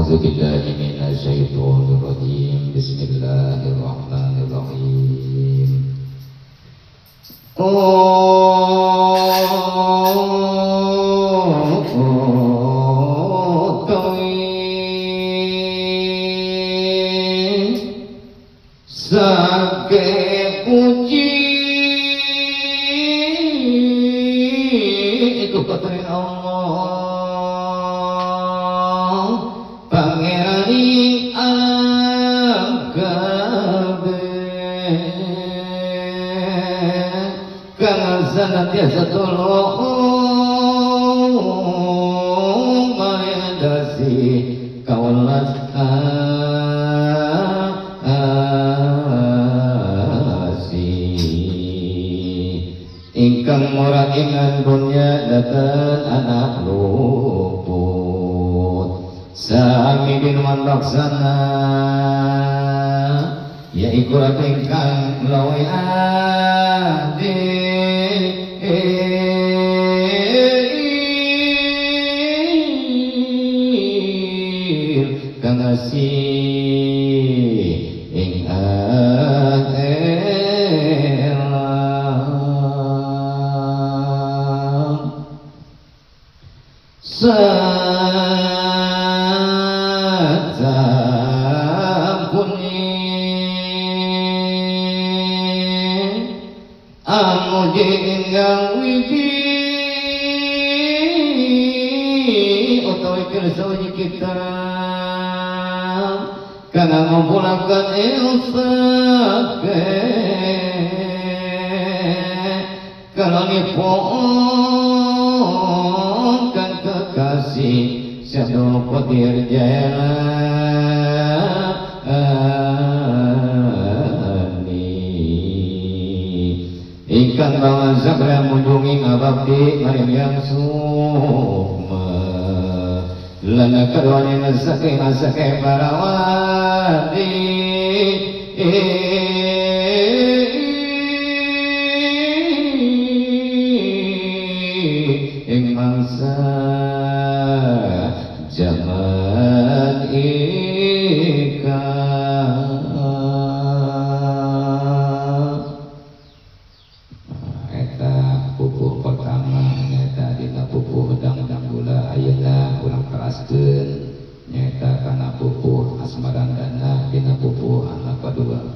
A'udzu billahi minasyaitonir rajim. Bismillahirrahmanirrahim. Sake puji iku patring Allah pangeran ing alam kabeh kang senantiasa tulung maredasi kawelas ingkang murah ingan dunya datang anak luput sami binuman laksana ya ikurat ingkang lawe adik kang asih ing sampuni amuji ingkang wiji utawi kersa kita kang ngumpulaken ilsake kalanipun kang kekasih Syadul Qadir Jailani ingkang bawa sabra munjungi ngabakti maring yang sukma lana kadwane nasake para wali ing mangsa zaman ika eta pupuh pertama nyata dina pupuh dang gula ayeuna urang keraskeun nyata kana pupuh asmarandana dina pupuh anak kedua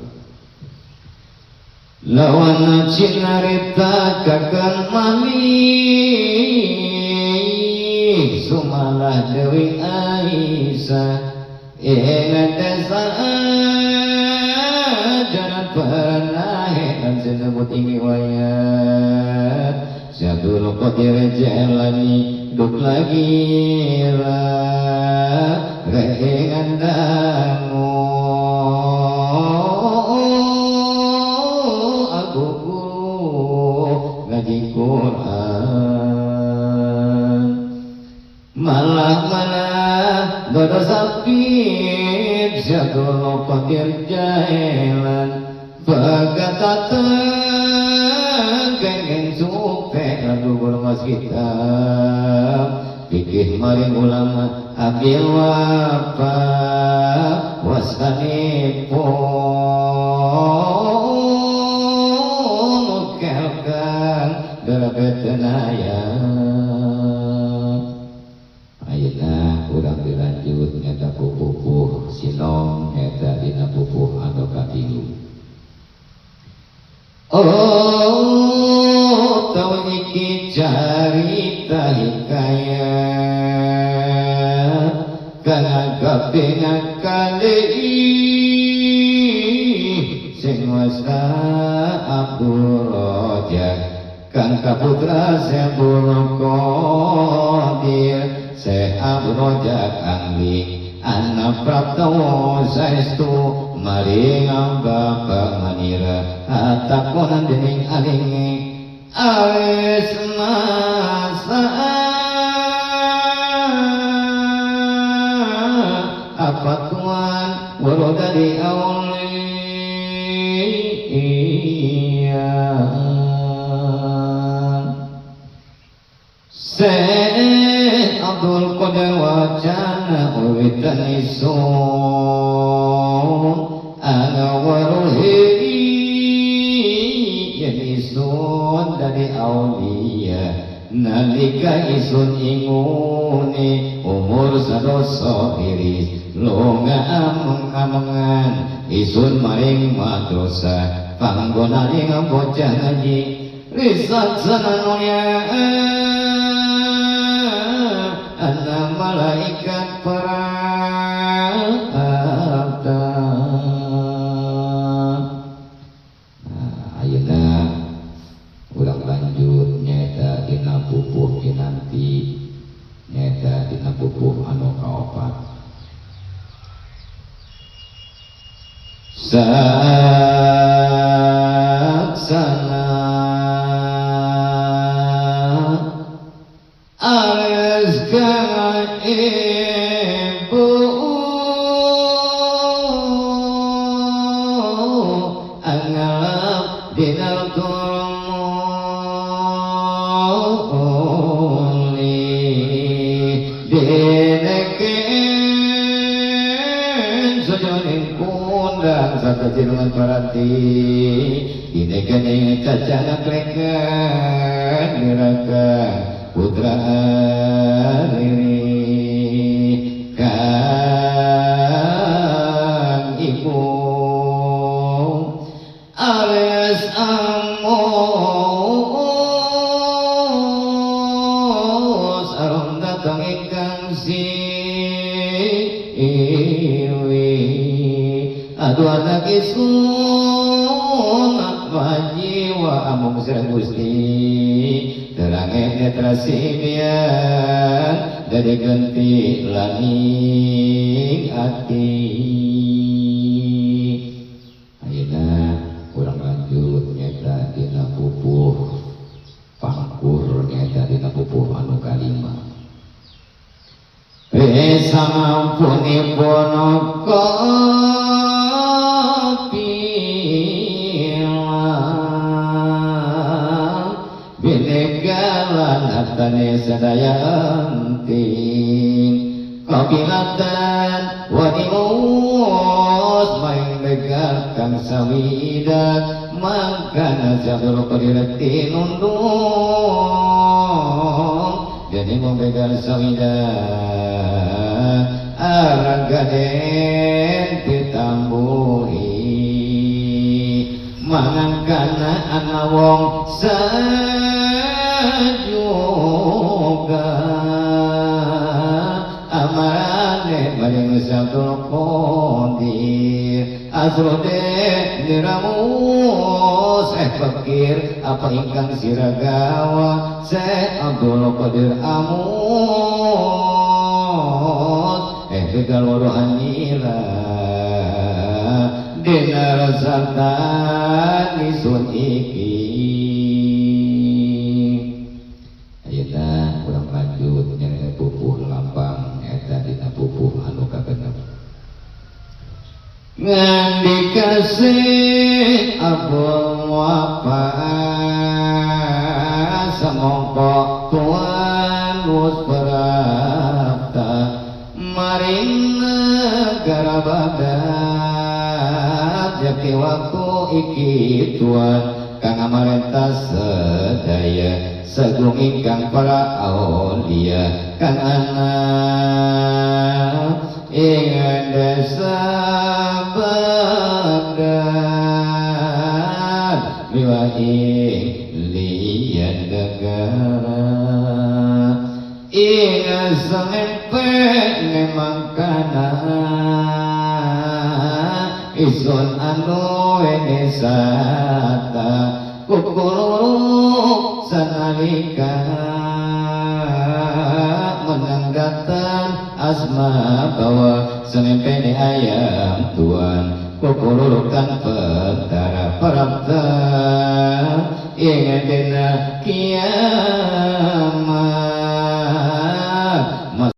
lawan cinarita kakan mami sumalah Dewi Aisyah ingat desa jangan pernah dan senebut ini wayat Syadul Qadir Jailani duk lagi lah reingan damu aku guru ngaji Quran malah dodo sapit Syadul Qadir Jailan bagatatan kengen supe lalu bermas kitab pikir maring ulama abil wapa wasanipun mukelkan darabetenaya ayeuna urang dilanjut nyata pupuh sinong nyata dina pupuh anu katilu oh tau iki carita hikayat kana kaping kali sing wasa Abdul Rojak kang kaputra Syabul Qadir Syekh Rojak angling anak praptawa saestu maring bapak manira atakonan dening alinge awis masa apa tuan waroda di aulia Syekh Abdul Qadir wacana wiwitan isun angawaruhi yen isun dari aulia nalika isun inguni umur sadoso iris longa ameng-amengan isun maring madrasah panggonaning bocah ngaji risat sananonya ana malaikat perata. Ayeuna urang lanjut nyaeta dina pupuh kinanti nyaeta dina pupuh anu kaopat saksana ares ka ibu angalap dina sajilungan parati dinegane cacana klekan niraka putra liri kang ibu ares amos arom datang ingkang aduh anak isun apa jiwa amung sirang gusti terangnya netra simian dari ganti laning hati. Ayeuna kurang lanjut nyata dina pupuh pangkur nyata dina pupuh anu kalima sampuni ponoko tane sadaya anting kabilatan wadimus maing begal kang sawidat mangkana jabul qadirati nundung jadi mau begal sawidat aragaden ditambuhi mangkana ana wong juga amarane maring sabtul qadir asrode diramus fakir apa ingkang siragawa Abdul Qadir amus begal waruhan nila dina rasatan isun iki. Kurang lanjut nyari pupuh lampang eta dina pupuh anu kagenep ngan dikasih abul apa samongko tuan mus perapta maring negara Baghdad jati waktu iki tuan kang amarentah sedaya sagung ingkang para aulia kang anak ing desa Baghdad miwaing liyan negara ing samempe memang kana isun anu enesata kukuluk sanalika menanggatan asma bawa semempene ayam tuan kukululukan pertara perabda ingat dina kiamat